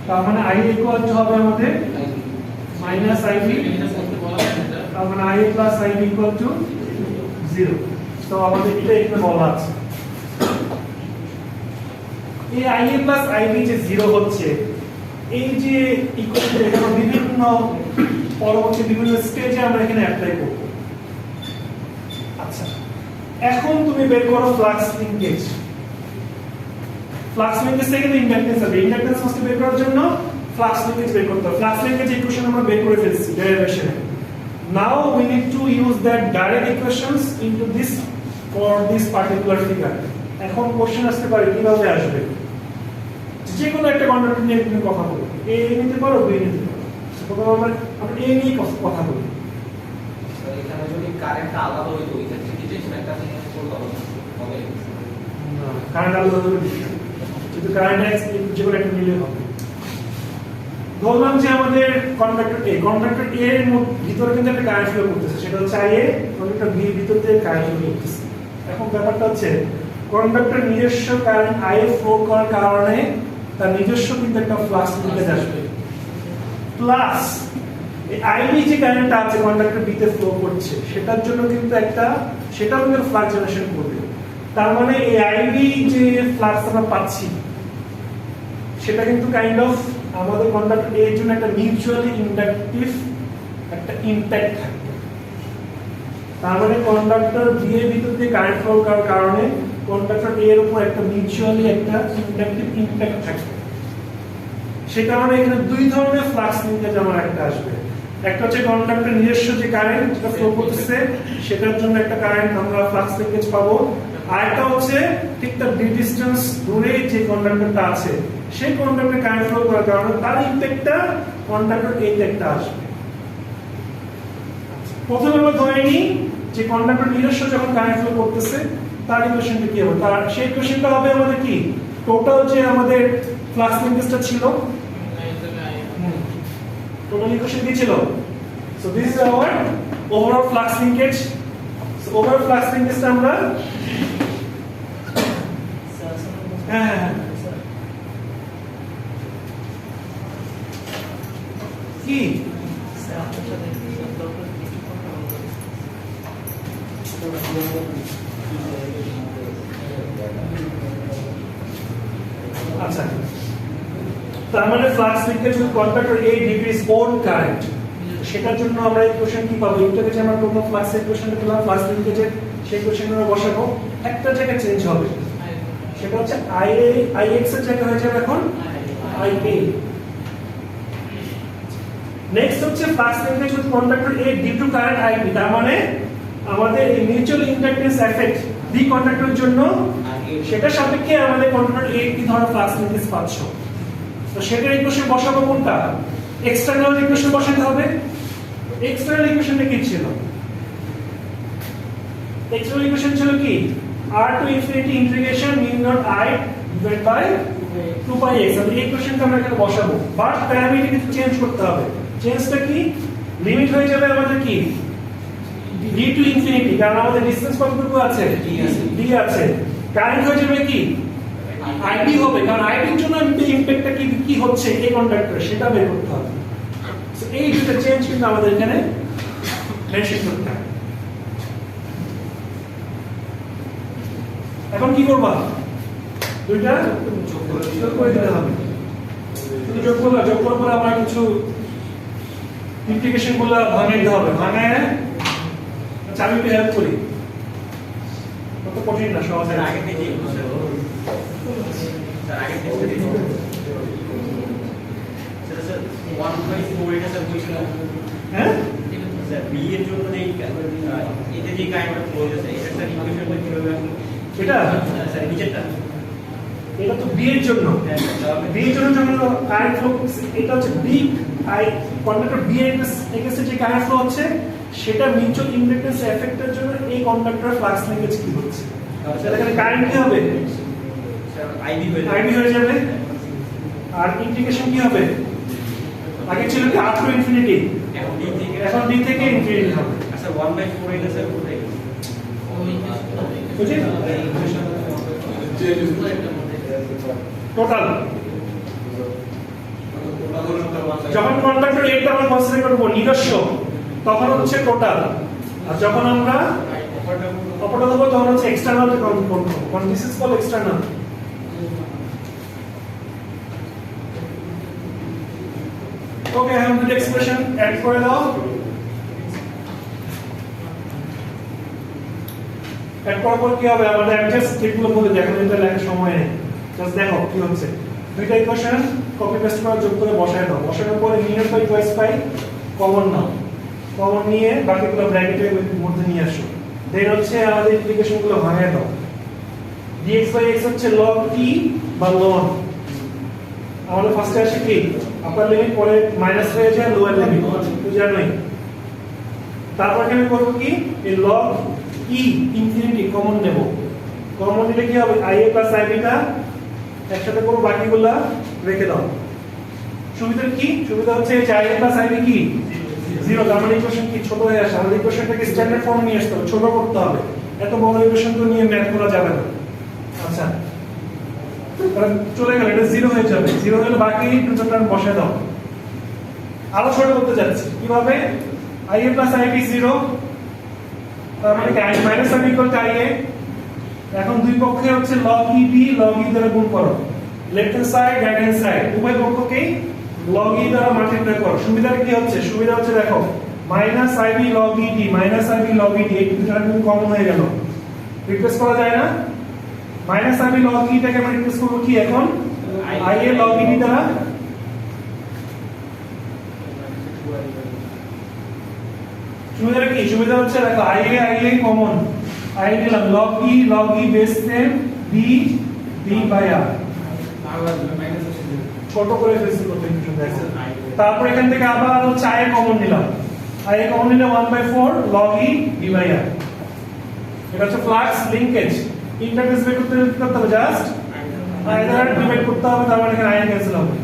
Speaker 1: তার মানে IA ইকুয়াল টু হবে আমাদের মাইনাস IB, তার মানে IA plus IB equal to 0। তো আমাদের এটা এখানে বলা আছে এই IA প্লাস IB যে 0 হচ্ছে, এই যে ইকুয়েশন এখানে বিভিন্ন পরবর্তী বিভিন্ন স্টেজে আমরা এখানে অ্যাপ্লাই করব। আচ্ছা, এখন তুমি বের করো ফ্লাক্স লিংকেজ। ফ্লাক্স লিংকেজ থেকে ইন্ডাকটেন্স হবে, ইন্ডাকটেন্স ফার্স্ট বের করার জন্য ফ্লাক্স লিংকেজ বের করতে হবে। ফ্লাক্স লিংকেজ ইকুয়েশন আমরা বের করে ফেলছি ডেরিভেশনে। Now we need to use that direct equations into this for this particular figure. এখন কোশ্চেন আসতে পারে কিভাবে আসবে, যে কোনো একটা কন্ডাক্টর নিয়ে তুমি কথা বলো, A নিতে পারো B নিতে পারো। প্রথমে আমরা A নিয়ে কথা বলি।
Speaker 3: স্যার এখানে যদি কারেন্টটা আলাদা হইতো ওই ক্ষেত্রে কি টেনশন একটা জিনিস করতে হবে
Speaker 1: না, কারেন্ট আলাদা হবে কিন্তু কারেন্ট যে কোনো একটা নিলে হবে। ধরলাম যে আমাদের কন্ডাক্টর A এর ভিতরে কিন্তু একটা কারেন্ট ফ্লো করতেছে, সেটা হচ্ছে IA, কন্ডাক্টর B এর ভিতর দিয়ে কারেন্ট ফ্লো করতেছে। এখন ব্যাপারটা হচ্ছে কন্ডাক্টর নিজস্ব কারেন্ট IA ফ্লো করার কারণে তার নিজস্ব কিন্তু একটা ফ্লাক্স লিংকেজ আসবে, প্লাস এই IB যে কারেন্টটা আছে কন্ডাক্টর B তে ফ্লো করছে সেটার জন্য কিন্তু সেটাও কিন্তু ফ্লাক্স জেনারেশন করবে। তার মানে এই IB যে ফ্লাক্স আমরা পাচ্ছি সেটা কিন্তু কাইন্ড অফ আমাদের কন্ডাক্টর A এর জন্য একটা মিউচুয়ালি ইন্ডাকটিভ একটা ইমপ্যাক্ট থাকবে। তার মানে কন্ডাক্টর B এর ভিতর দিয়ে কারেন্ট ফ্লো করার কারণে কন্ডাক্টর A এর উপর একটা মিউচুয়ালি একটা ইন্ডাকটিভ ইমপ্যাক্ট থাকবে। সে কারণে এখানে দুই ধরনের ফ্লাক্স লিংকেজ আমার একটা আসবে, একটা হচ্ছে কন্ডাক্টর নিজস্ব যে কারেন্ট যেটা ফ্লো করতেছে সেটার জন্য একটা কারেন্ট আমরা ফ্লাক্স লিংকেজ পাবো, আর একটা হচ্ছে ঠিক তার ডিসটেন্স দূরে যে কন্ডাক্টরটা আছে সেই কন্ডাক্টরে কারেন্ট ফ্লো করার কারণে তার ইমপ্যাক্টটা কন্ডাক্টর A তে একটা আসবে। প্রথমে আমরা ধরে নিই যে কন্ডাক্টর নিজস্ব যখন কারেন্ট ফ্লো করতেছে তার ইকুয়েশনটা কি হবে, তার সেই ইকুয়েশনটা হবে আমাদের কি টোটাল যে আমাদের ফ্লাক্স লিংকেজটা ছিল, টোটাল ইকুয়েশন কি ছিল, so this is our overall flux linkage. So overall flux লিংকেজটা আমরা হ্যাঁ কি আচ্ছা, তার মানে flux linkage with conductor A decrease own current, সেটার জন্য আমরা ইকুয়েশন কি পাবো, ইন্টারকে যে আমরা প্রথম ফ্লাক্স ইকুয়েশনটা পেলাম ফ্লাক্স লিংকেজের সেই ইকুয়েশনে আমরা বসাবো, একটা জায়গা চেঞ্জ হবে, সেটা হচ্ছে IX এর জায়গা হয়ে যাবে এখন IA। নেক্সট হচ্ছে flux linkage with conductor A due to current IB, তার মানে আমাদের এই মিউচুয়াল ইন্ডাকটেন্স এফেক্ট বি কন্ডাক্টরের জন্য সেটা সাপেক্ষে আমাদের কন্ডাক্টর A কি ধরনের ফ্লাক্স লিংকেজ পাচ্ছ, তো সেটার ইকুয়েশন বসাবো কোনটা, এক্সটারনাল ইকুয়েশন বসাতে হবে। এক্সটারনাল ইকুয়েশনটা কি ছিল, এক্সটারনাল ইকুয়েশন ছিল কি r to infinity integration mu nought I divide by 2 pi x। এই ইকুয়েশনটা আমরা এখানে বসাবো, বাট প্যারামিটার কিছু চেঞ্জ করতে হবে। চেঞ্জটা কি, লিমিট হয়ে যাবে আমাদের কি d টু ইনফিনিটি, কারণ আমাদের ডিসটেন্স কতটুকু আছে d আছে, কারেন্ট হয়ে যাবে কি IB হবে, কারণ IB এর জন্য ইমপ্যাক্টটা কি হচ্ছে এই কন্ডাক্টরে সেটা বের করতে হবে। সো এই দুটো চেঞ্জ কিন্তু আমাদের এখানে মেনশন করতে হবে। এখন কি করবা, দুইটা যোগ করে দিতে হবে। তুমি যোগ করার পরে আমরা কিছু ইন্টিগ্রেশন গুলো ভাঙাই দিতে হবে, ভাঙায় আচ্ছা চাবি পেয়ে হেল্প করি, কত কঠিন না, সহজ।
Speaker 3: স্যার আগে থেকে স্যার আগে থেকে স্যার 1/4 এটা স্যার বুঝছিল।
Speaker 1: হ্যাঁ
Speaker 3: স্যার বি এর জন্য যে এতে যে কারেন্টটা ফ্লো হচ্ছে এটা স্যার ইকুয়েশনটা কিভাবে আসলে
Speaker 1: এটা
Speaker 3: স্যার নিচেরটা
Speaker 1: এটা তো বি এর জন্য, বি এর জন্য যখন কারেন্ট ফ্লো, এটা হচ্ছে বি আই কন্ডাক্টর বি এর এগেইনস্টে যে কারেন্ট ফ্লো হচ্ছে সেটা মিউচুয়াল ইন্ডাকটেন্স এফেক্টের জন্য এই কন্ডাক্টরের ফ্লাক্স লিংকেজ কি হচ্ছে, তাহলে এখানে কারেন্ট কি হবে,
Speaker 3: স্যার আইবি
Speaker 1: হয়ে যাবে। আর ইন্টিগ্রেশন কি হবে, আগে ছিল কি আপ টু ইনফিনিটি, এখন ডি থেকে ইনফিনিটি হবে।
Speaker 3: আচ্ছা 1/4 এটা স্যার কোথায়
Speaker 1: বুঝলি টোটাল, যখন কন্ডাক্টর এটা আমরা কনসিডার করব নিজস্ব তখন হচ্ছে টোটাল, আর যখন আমরা অপরটা দেবো তখন হচ্ছে এক্সটার্নাল কাউন্ট করব, কারণ দিস ইজ কল্ড এক্সটার্নাল। ওকে, এখন দুটো এক্সপ্রেশন অ্যাড করে দাও। অ্যাড করার পর কি হবে, আমাদের অ্যাডজাস্ট যেগুলো বলে দেখো, এটা লেখার সময় নেই, জাস্ট দেখো কি হচ্ছে। দুইটা ইকুয়েশন কপি পেস্ট করে যোগ করে বসায় দাও, বসানোর পরে মিনিট বাই টুয়াইস পাই কমন নাও, কমন নিয়ে বাকিগুলো ব্র্যাকেটের মধ্যে নিয়ে আসো। দেন হচ্ছে আমাদের ইন্টিগ্রেশনগুলো ভাঙিয়ে দাও। dx বাই x হচ্ছে log t বা ln, আমাদের ফার্স্টে আসে কি আপার লিমিট, পরে মাইনাস হয়ে যায় লোয়ার লিমিট, তো জানোই। তারপর এখানে করব কি এই log e ইনফিনিটি কমন নেব, কমন নিলে কি হবে ia প্লাস ib টা একসাথে করব, বাকিগুলা রেখে দাও। সুবিধা কি, সুবিধা হচ্ছে এই ia প্লাস ib কি 0, তার মানে ইকুয়েশন কি ছোট হয়ে আসে। আমাদের ইকুয়েশনটাকে স্ট্যান্ডার্ড ফর্ম নিয়ে আসতে হবে, ছোট করতে হবে, এত বড় ইকুয়েশন তো নিয়ে ম্যাথ করা যাবে না। আচ্ছা কারণ চলে গেল, এটা 0 হয়ে যাবে, 0 হলে বাকি দুটোটা বসায় দাও। আরো ছোট করতে যাচ্ছি কিভাবে, ia প্লাস ib 0, তার মানে কি i minus ib equal to ia। এখন দুই পক্ষে হচ্ছে log eb log e দ্বারা গুণ করো, left hand side right hand side উভয় পক্ষকে log e দ্বারা মাল্টিপ্লাই করো। সুবিধা কি হচ্ছে, সুবিধা হচ্ছে দেখো minus ib log ed minus ib log ed, এই দুটোটা কিন্তু কমন হয়ে গেল, রিপ্লেস করা যায় না। মাইনাস ib log e টাকে আমরা রিপ্লেস করব কি এখন ia log ed দ্বারা। সুবিধা কি, সুবিধা হচ্ছে দেখো ia কমন, i নিলাম log e base 10 b b by r, ছোট করে ফেলছি প্রত্যেকটা দেখো। তারপর এখান থেকে আবার হচ্ছে i কমন নিলাম, i কমন নিলে 1/4 log e b by r। এটা হচ্ছে ফ্লাক্স লিংকেজ, ইন্টারফেস বের করতে হবে, জাস্ট i দ্বারা ডিভাইড করতে হবে, তার মানে এখানে i ক্যান্সেল হবে।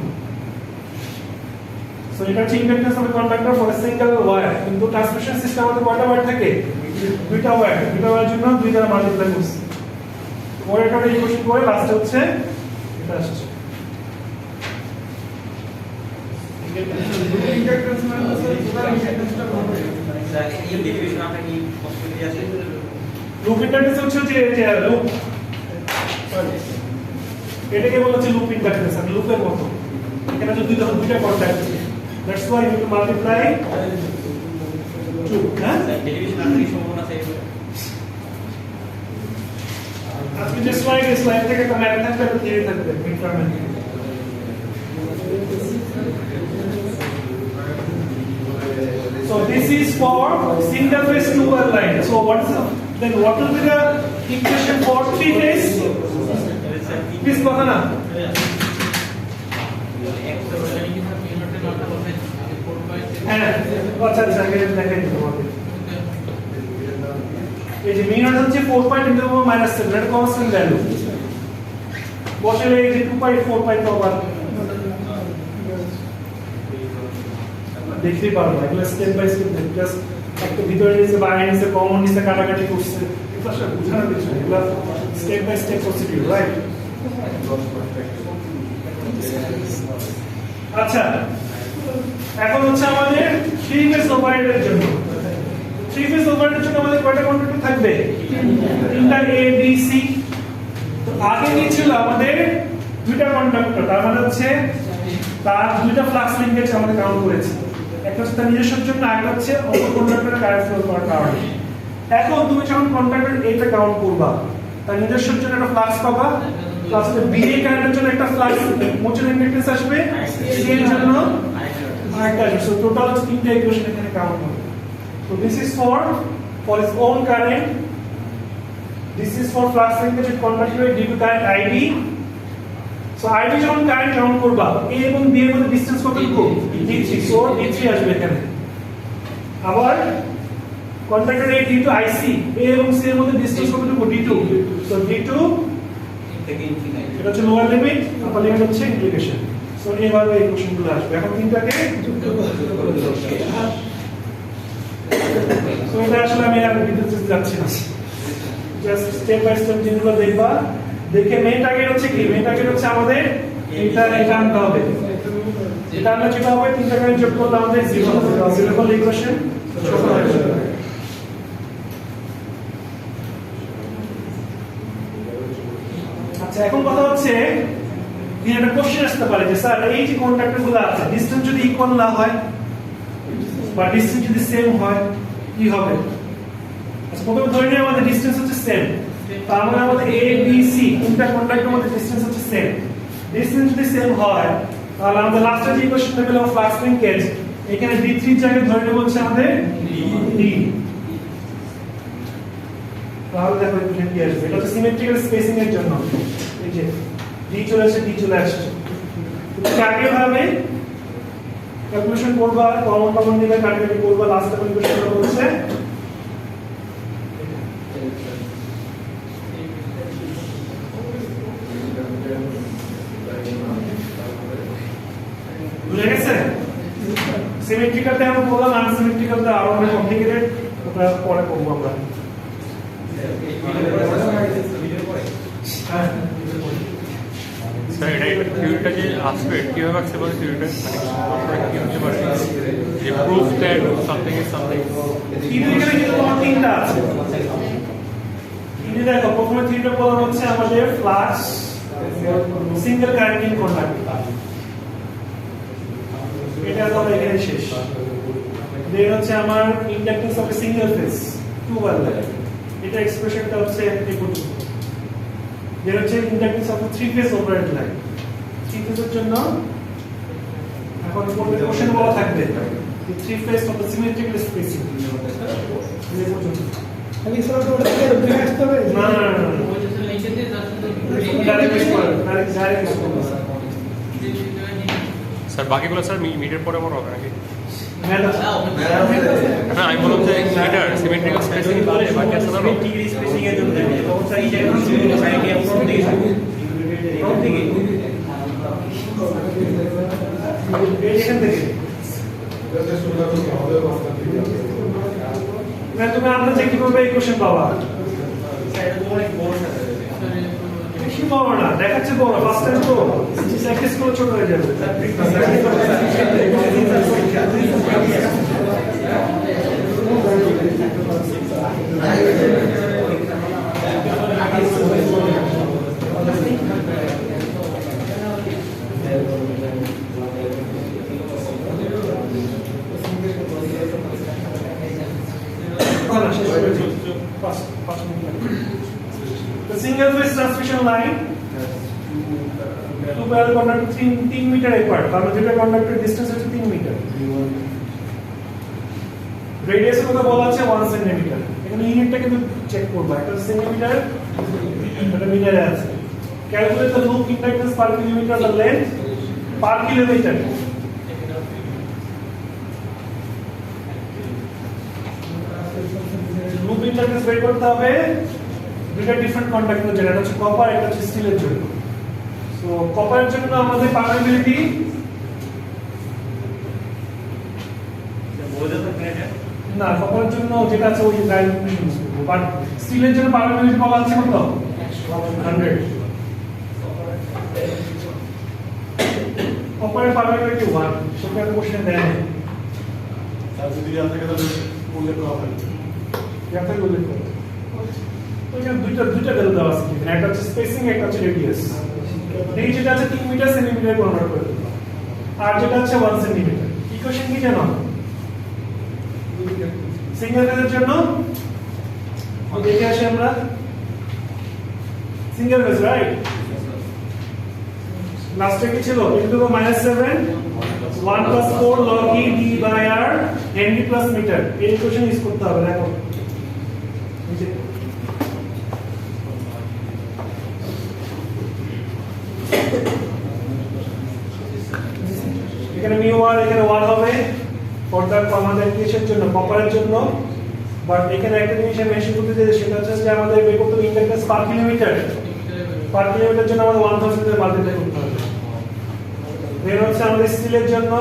Speaker 1: সো এটা হচ্ছে inductance of conductor for a single wire. কিন্তু ট্রান্সমিশন সিস্টেম আমাদের কয়টা ওয়্যার থাকে, দুইটা ওয়্যার, দুইটা ওয়্যার জন্য দুই দ্বারা মাল্টিপ্লাই করছি, পরে এটা ইকুয়েশন করে লাস্টে হচ্ছে এটা আসছে।
Speaker 2: ইন্ডাকটেন্স মানে হচ্ছে পুরো ইন্ডাকটেন্সটা হবে।
Speaker 3: স্যার এই ডেরিভেশন আপনার কি পসিবিলিটি আছে?
Speaker 1: লুপ ইন্ডাকটেন্স হচ্ছে যে লুপ, এটাকে বলা হচ্ছে লুপ ইন্ডাকটেন্স, আর লুপের মতো এখানে যদি দুইটা contact, that's why you to multiply two. হ্যাঁ
Speaker 3: ডেরিভেশন আপনার কি সম্ভাবনা আছে?
Speaker 1: আজকে যে স্লাইড থেকে একটা ম্যাথ থাকবে, একটা থিওরি থাকবে, information. So this is for single phase two wire line. So what is then what will be the equation for three phase? Please কথা না। হ্যাঁ আচ্ছা আচ্ছা আগে দেখাই দিতে হবে। এই যে মিন হচ্ছে 4.10 - 7, এটা কনস্ট্যান্ট ভ্যালু, বসালে এই যে 2.4 তো আবার দেখতে পারবো, এগুলো স্টেপ বাই স্টেপ জাস্ট একটা ভিতরে নিচে বাইরে নিচে কমন নিচে কাটাকাটি করছে, এগুলো সব বোঝানোর কিছু নেই, এগুলো step by step procedure, right? আচ্ছা এখন হচ্ছে আমাদের থ্রি ফেজ ওভারহেডের জন্য, থ্রি ফেজ ওভারহেডের জন্য আমাদের কয়টা কন্ডাক্টর থাকবে? তিনটা এ বি সি। তো আগে কি ছিল আমাদের দুইটা কন্ডাক্টর, তার মানে হচ্ছে তার দুইটা ফ্লাক্স লিংকেজ আমাদের কাউন্ট করেছে, একটা হচ্ছে তার নিজস্বের জন্য, আরেকটা হচ্ছে অপর কন্ডাক্টরের কারেন্ট ফ্লো করার কারণে। এখন তুমি যখন কন্ডাক্টর এটা কাউন্ট করবা তার নিজস্ব জন্য একটা ফ্লাক্স পাবা, প্লাস বিএ কারেন্টের জন্য একটা ফ্লাক্স মিউচুয়াল ইন্ডাকটেন্স আসবে, সি এর জন্য আরেকটা আসবে। সো টোটাল তিনটা ইকুয়েশন এখানে কাউন্ট হবে। So this is for its own current. This is for flux linkage with conductor due to current ID. So ID যখন কারেন্ট কাউন্ট করবা, A এবং B এর মধ্যে ডিসটেন্স কতটুকু? D3. So D3 আসবে এখানে। আবার conductor A due to IC, A এবং C এর মধ্যে ডিসটেন্স কতটুকু? D2. So D2
Speaker 3: থেকে ইনফিনিটি।
Speaker 1: এটা হচ্ছে লোয়ার লিমিট, আপার লিমিট হচ্ছে ইন্টিগ্রেশন। সো এইভাবে এই কোশ্চেনগুলো আসবে। এখন তিনটাকে যুক্ত করে দাও। সো এটা আসলে আমি আর ডিটেইলসে যাচ্ছি না, জাস্ট স্টেপ বাই স্টেপ জিনিসগুলো দেখবা। দেখে মেইন টার্গেট হচ্ছে কি? মেইন টার্গেট হচ্ছে আমাদের এটা আনতে হবে। এটা আমরা যেটা হবে তিনটাকে যোগ করলে আমাদের 0 হবে। 0 করলে ইকুয়েশন ছোট হয়ে যাবে। আচ্ছা, এখন কথা হচ্ছে কি একটা কোশ্চেন আসতে পারে যে স্যার এই যে কন্ডাক্টরগুলো আছে ডিসটেন্স যদি ইকুয়াল না হয় বা ডিসটেন্স যদি সেম হয় কি হবে? আচ্ছা, প্রথমে ধরে নিই আমাদের ডিসটেন্স হচ্ছে সেম, তার মানে আমাদের এ বি সি তিনটা কন্ডাক্টরের মধ্যে ডিসটেন্স হচ্ছে সেম। ডিসটেন্স যদি সেম হয় তাহলে আমাদের লাস্টে যে ইকুয়েশনটা পেলাম ফ্লাক্স লিংকেজ, এখানে d3 এর জায়গায় ধরে নেব হচ্ছে আমাদের d। তাহলে দেখো ইকুয়েশন কি আসবে। এটা হচ্ছে সিমেট্রিক্যাল স্পেসিং এর জন্য। এই যে d চলে আসছে, d চলে আসছে। তুমি কাকে ভাবে ক্যালকুলেশন করবা, কমন নিলে ক্যালকুলেট করবা, লাস্ট ক্যালকুলেশন হচ্ছে বুঝে গেছে? সিমেট্রিক্যালটা আমরা বললাম, আনসিমেট্রিক্যালটা আরো অনেক কমপ্লিকেটেড, ওটা পরে করব আমরা।
Speaker 5: স্যার এটা থিওরিটা যে আসবে কিভাবে আসতে পারে থিওরিটা মানে কি হতে পারে যে proof that something is something
Speaker 1: থিওরিটা কিন্তু তোমার তিনটা আছে। থিওরি দেখো, প্রথমে থিওরিটা বলা হচ্ছে আমাদের ফ্লাক্স সিঙ্গেল কারেন্টিং কন্ডাক্টর, এটা তো এখানে শেষ। দেন হচ্ছে আমার inductance of a single phase 2 wire line, এটা এক্সপ্রেশনটা হচ্ছে এরকম। দেন হচ্ছে inductance of a 3 phase overhead line. 3 ফেজের জন্য এখন কোশ্চেন বলা থাকবে যে 3 phase of the symmetrical spacing.
Speaker 2: খালি সব ওটা থেকে উঠে আসতে হবে।
Speaker 1: না না না,
Speaker 4: ওই যে লিখে দিয়ে তার সাথে
Speaker 1: ডাইরেক্ট
Speaker 5: স্যার বাকিগুলো স্যার মিটার পরে বড় হবে নাকি?
Speaker 1: ম্যাথ
Speaker 5: না আমি বললাম যে মিটার সিমেট্রিক্যাল স্পেসিং বাকি আছে না
Speaker 3: সিমেট্রিক্যাল স্পেসিং এর জন্য তখন স্যার এই জায়গায় সাইডে ফ্রন্ট থেকে ফ্রন্ট থেকে
Speaker 1: এখান থেকে না, তুমি আমরা যে কিভাবে ইকুয়েশন পাওয়া
Speaker 3: সাইডে তো অনেক বড় সাথে
Speaker 1: বেশি বড় না, দেখাচ্ছে বড়, ফার্স্ট টাইম তো প্র্যাকটিস করে ছোট হয়ে যাবে। The single phase transmission line two parallel conductor 3 meter apart, তাহলে যেটা কন্ডাক্টরের ডিসটেন্স হচ্ছে 3 মিটার। রেডিয়াস এর কথা বলা আছে 1 সেন্টিমিটার। এখানে ইউনিটটা কিন্তু চেক করব, একটা সেন্টিমিটার এটা মিটারে আছে। Calculate the loop inductance per kilometre, the length per kilometre. Loop inductance বের করতে হবে দুটো ডিফারেন্ট কন্ডাক্টর, যেটা হচ্ছে কপার, এটা হচ্ছে স্টিলের জন্য। সো কপারের জন্য আমাদের পারমিয়াবিলিটি
Speaker 3: বোঝা তো এটা
Speaker 1: না, কপারের জন্য যেটা আছে ওই ডাইরেক্ট ইউজ করব, বাট স্টিলের জন্য পারমিয়াবিলিটি বলা আছে কত? 100। কপারের পারমিয়াবিলিটি 1, সেটা কোশ্চেন দেয় না।
Speaker 6: আর যদি আপনাকে তাহলে উল্লেখ করা হয়
Speaker 1: একটা উল্লেখ করো। তো এখানে দুইটা ভ্যালু দেওয়া আছে, একটা হচ্ছে স্পেসিং, একটা হচ্ছে রেডিয়াস। এই যেটা আছে 3 মিটার সেন্টিমিটার কনভার্ট করে দেব, আর যেটা হচ্ছে 1 সেন্টিমিটার। ইকুয়েশন কি জানো? সিঙ্গেল ফেজের জন্য দেখে আসি আমরা সিঙ্গেল বেস রাইট লাস্টে কি ছিল e to the minus 7 1 plus 4 log e d by r henry plus meter এই ইকুয়েশন ইউজ করতে হবে দেখো নিচে এখানে মিউ আর এখানে 1 হবে পর্দার আমাদের কিসের জন্য কপারের জন্য বাট এখানে একটা জিনিস আমি মেনশন করতে চাই সেটা হচ্ছে যে আমাদের বের করতে ইন্ডাকটেন্স পার কিলোমিটার জন্য আমাদের 1000 এর মাল্টিপ্লাই করতে হবে দেন হচ্ছে আমাদের স্টিলের জন্য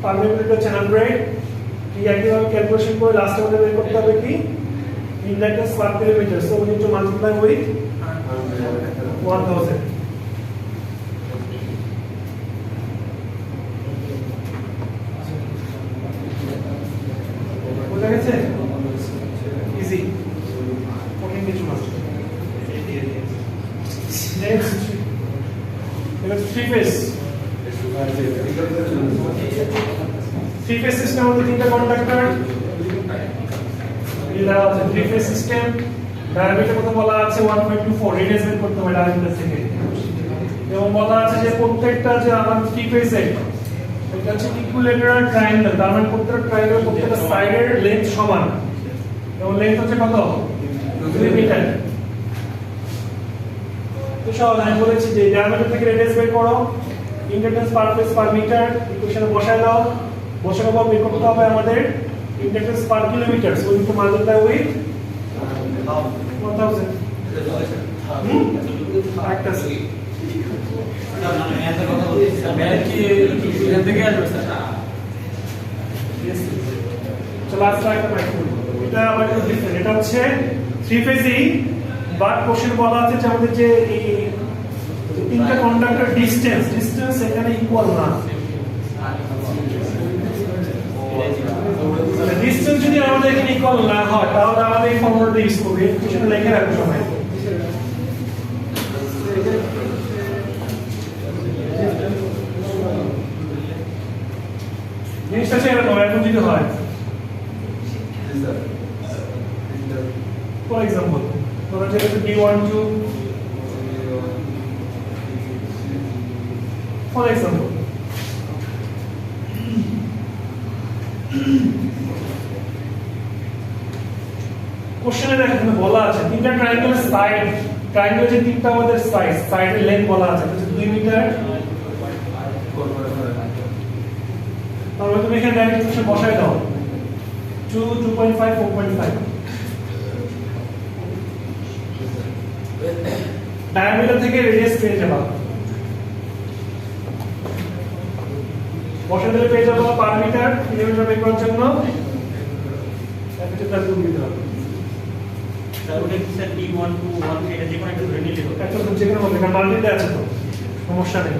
Speaker 1: পার কিলোমিটার হচ্ছে 100 এই একইভাবে ক্যালকুলেশন করে লাস্ট আমাদের বের করতে হবে কি inductance per kilometre so we need two multiply with 1000 বুঝা গেছে ইজি কঠিন কিছু না নেক্সট এবার থ্রি ফেজ সিস্টেম আমাদের তিনটা কন্ডাক্টর এটা আছে থ্রি ফেজ সিস্টেম ডায়ামিটার কত বলা আছে 1.24 রেডিয়াস বের করতে হবে ডায়ামিটার থেকে এবং বলা আছে যে প্রত্যেকটা যে আমার থ্রি ফেজে এটা হচ্ছে ইকুইলেটারাল ট্রায়াঙ্গেল তার মানে প্রত্যেকটা ট্রায়াঙ্গেল প্রত্যেকটা সাইডের লেন্থ সমান এবং লেন্থ হচ্ছে কত 2 মিটার তো সহজ আমি বলেছি যে ডায়ামিটার থেকে রেডিয়াস বের করো inductance per phase per metre ইকুয়েশনে বসায় দাও বসানোর পর বের করতে হবে আমাদের inductance per kilometre so into multiply with 1000 একটা চলো আজকে একটা ম্যাথ করি এটা আবার একটু ডিফারেন্ট এটা হচ্ছে থ্রি ফেজই বাট কোশ্চেন বলা আছে যে আমাদের যে এই তিনটা কন্ডাক্টর ডিসটেন্স এখানে ইকুয়াল না ডিসটেন্স যদি আমাদের এখানে ইকুয়াল না হয় তাহলে আমাদের এই ফর্মুলাটা ইউজ করব এই কিছু লিখে রাখবো সবাই জিনিসটা ছেড়ে দাও এখন যদি হয় ফর এক্সাম্পল ধরো যেটা d12 ফর এক্সাম্পল কোশ্চেনে দেখেন বলা আছে তিনটা ট্রায়াঙ্গেলের সাইড ট্রায়াঙ্গেলের যে তিনটা আমাদের সাইডের লেন্থ বলা আছে হচ্ছে 2 মিটার তাহলে তুমি এখানে ডাইরেক্ট কিছু বসাই দাও 2 2.5 4.5 ডায়ামিটার থেকে রেডিয়াস পেয়ে যাবা বসাই দিলে পেয়ে যাবো পার মিটার কিলোমিটার বের করার জন্য এটা দুই মিটার
Speaker 3: স্যার ওটা কি স্যার D1 2 1 এটা যে কোনো একটা ধরে নিলে হবে
Speaker 1: একটা তো যে কোনো হবে কারণ মাল্টিতে আছে তো সমস্যা নেই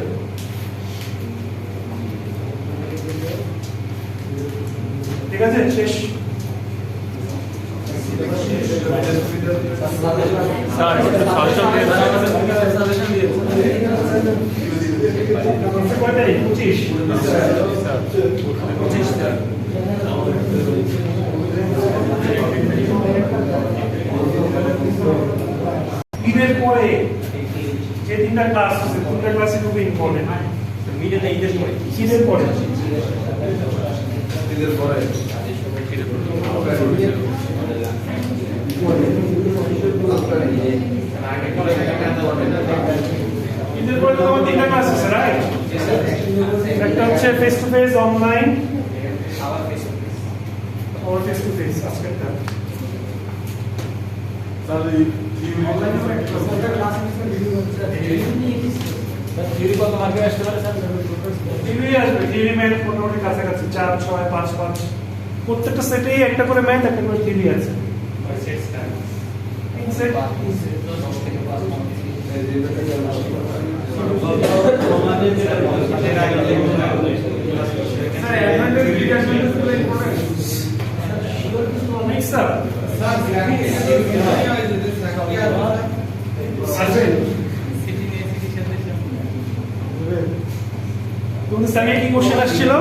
Speaker 1: ঠিক আছে শেষ
Speaker 5: স্যার সাজেশন দিয়ে
Speaker 1: কয়টাই 25 ঈদের পরে যে তিনটা ক্লাস আছে তিনটা ক্লাসে খুব ইম্পর্টেন্ট
Speaker 3: মিডিয়াতে ঈদের পরে
Speaker 1: ঈদের পরে ঈদের পরে তো আমার তিনটা ক্লাস আছে রাইট একটা হচ্ছে ফেস টু ফেস অনলাইন আবার ফেস টু ফেস আজকেরটা
Speaker 6: স্যার এই
Speaker 1: থিওরি আসবে থিওরি ম্যাথ মোটামুটি কাছাকাছি 4 6 5 5 প্রত্যেকটা সেটেই একটা করে ম্যাথ একটা করে থিওরি আছে সেট মিক্স আপ তোমাদের সামনে কি কোশ্চেন আসছিল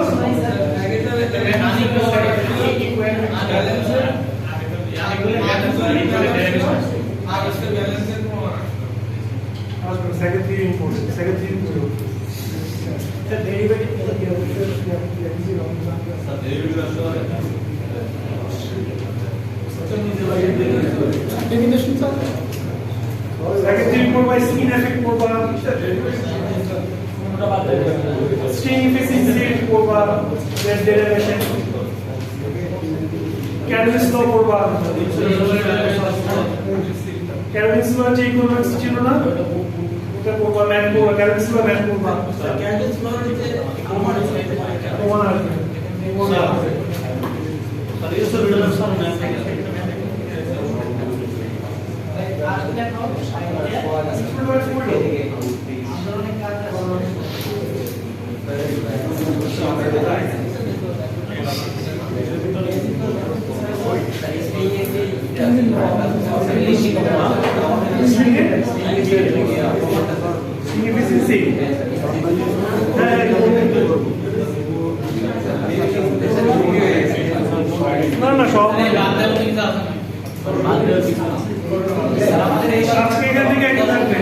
Speaker 1: Second theory important. Second theory important.
Speaker 2: The derivative is definition, sir.
Speaker 1: Second theory important by skin effect important. String efficiency important. Then derivation. Calvin's law important. Calvin's law যে equivalence ছিল না ওটা পড়বা man পড়বা Calvin's law man পড়বা
Speaker 3: ক্যালভিনস ল হচ্ছে প্রমাণ আছে
Speaker 1: প্রমাণ আছে
Speaker 3: স্যার এই সব রিলেশন সব ম্যান থেকে
Speaker 1: efficiency না না সব আজকে এখান থেকে একটা থাকবে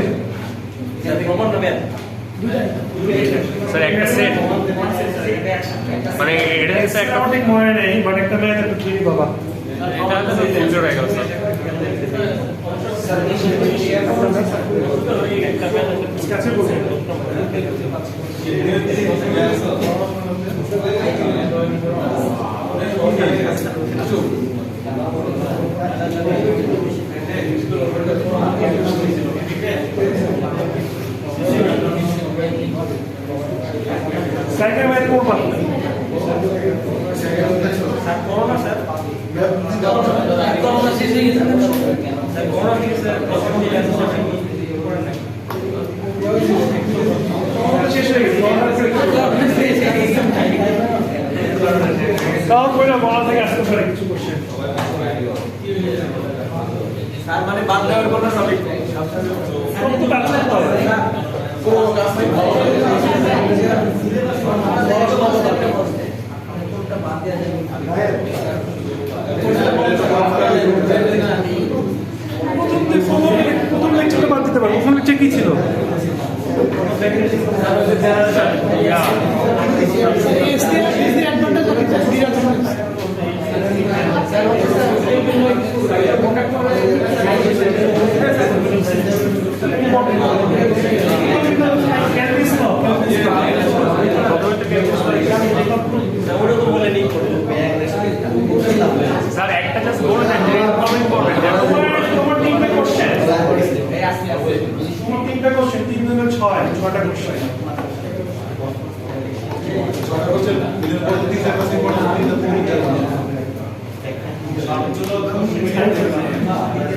Speaker 3: প্রমাণ না ম্যান
Speaker 5: স্যার একটা সেট মানে এটা হচ্ছে একটা
Speaker 1: ঠিক মনে নেই বাট একটা ম্যাথ একটু খেয়ে বাবা
Speaker 5: এটা হচ্ছে ফুলজোর হয়ে গেল স্যার
Speaker 1: কাছে বসে সাইকেল ম্যাথ করবা
Speaker 3: স্যার করোনা স্যার করোনা শেষ হয়ে গেছে স্যার করোনা থেকে স্যার প্রথম দিকে
Speaker 1: শেষ হয়ে গেছে তাও কইরা বলা থেকে আসতে পারে কিছু কোশ্চেন
Speaker 3: স্যার মানে বাদ দেওয়ার কোনো টপিক
Speaker 1: তো তার সাথে তো প্রথম লেকচারটা বাদ দিতে পারবো প্রথম লেকচার কি ছিল
Speaker 5: স্যার একটা জাস্ট বলে দেন যে কমেন্ট করবেন
Speaker 1: তোমার তিনটা কোশ্চেন তোমার তিনটা কোশ্চেন 3 গুণে 6 6টা কোশ্চেন
Speaker 6: ছটা